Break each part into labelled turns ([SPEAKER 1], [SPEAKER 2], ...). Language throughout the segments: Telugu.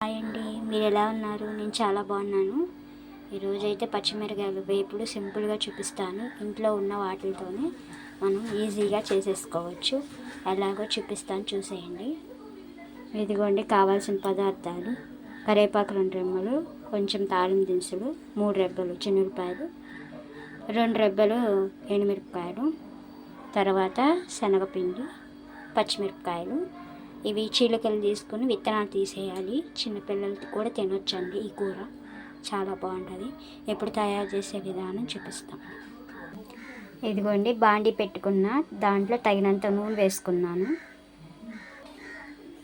[SPEAKER 1] హాయ్ అండి, మీరు ఎలా ఉన్నారు? నేను చాలా బాగున్నాను. ఈరోజైతే పచ్చిమిరకాయలు వేపుడు సింపుల్గా చూపిస్తాను. ఇంట్లో ఉన్న వాటితోనే మనం ఈజీగా చేసేసుకోవచ్చు. ఎలాగో చూపిస్తాను, చూసేయండి. ఇదిగోండి కావాల్సిన పదార్థాలు: కరివేపాకు 2 రెమ్మలు, కొంచెం తాలింపు దినుసులు, 3 రెబ్బలు చిన్నులపాయలు, 2 రెబ్బలు ఎండుమిరపకాయలు, తర్వాత శనగపిండి, పచ్చిమిరపకాయలు. ఇవి చీలికలు తీసుకుని విత్తనాలు తీసేయాలి. చిన్నపిల్లలకి కూడా తినొచ్చండి. ఈ కూర చాలా బాగుంటుంది. ఎప్పుడు తయారు చేసే విధానం చూపిస్తాం. ఇదిగోండి బాండి పెట్టుకున్న, దాంట్లో తగినంత నూనె వేసుకున్నాను.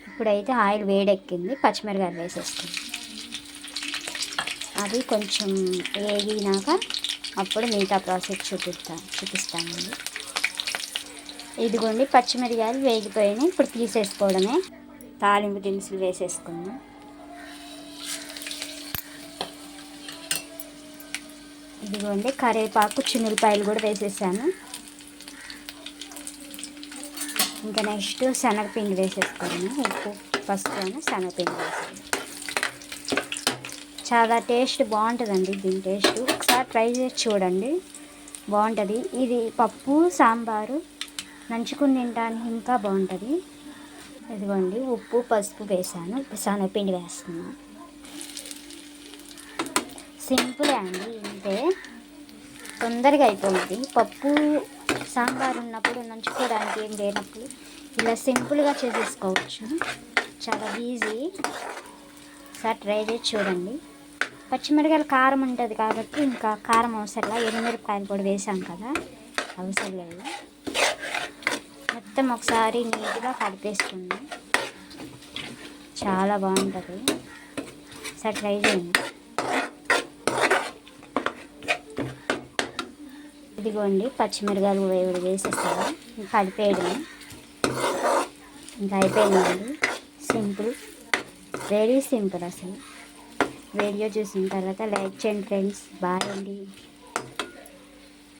[SPEAKER 1] ఇప్పుడైతే ఆయిల్ వేడెక్కింది. పచ్చిమిరకాయలు వేసేసుకున్నాను. అవి కొంచెం వేగినాక అప్పుడు మిగతా ప్రాసెస్ చూపిస్తానండి. ఇదిగోండి పచ్చిమిరకాయలు వేగిపోయినాయి. ఇప్పుడు తీసేసుకోవడమే. తాలింపు దినుసులు వేసేసుకుందాం. ఇదిగోండి కరివేపాకు చిన్నులపాయలు కూడా వేసేసాను. ఇంకా నెక్స్ట్ శనగపిండి వేసేసుకోవడమే. ఉప్పు పసుపు శనగపిండి వేసేది చాలా టేస్ట్ బాగుంటుందండి. దీని టేస్ట్ ఒకసారి ట్రై చేసి చూడండి, బాగుంటుంది. ఇది పప్పు సాంబారు నంచుకుని తినడానికి ఇంకా బాగుంటుంది. ఇదిగోండి ఉప్పు పసుపు వేసాను. ఇప్పుడు శనగపిండి వేస్తున్నాను. సింపులే అండి, ఇంతే, తొందరగా అయిపోతుంది. పప్పు సాంబార్ ఉన్నప్పుడు నంచుకోవడానికి ఏం లేనప్పుడు ఇలా సింపుల్గా చేసేసుకోవచ్చు. చాలా ఈజీ. ఒకసారి ట్రై చేసి చూడండి. పచ్చిమిరకాయలు కారం ఉంటుంది కాబట్టి ఇంకా కారం అవసరంలా. ఎండుమిరపకాయలు కూడా వేసాం కదా, అవసరం లేదు. మొత్తం ఒకసారి నీట్గా కలిపేసుకుందాం. చాలా బాగుంటుంది. ఒకసారి ట్రై చేయండి. ఇదిగోండి పచ్చిమిరకాయలు వేసేస్తాను. కలిపేయడమే. ఇంకా అయిపోయిందండి. Simple, very simple. అసలు వీడియో చూసిన తర్వాత లైక్ చేయండి ఫ్రెండ్స్. బాయ్ అండి.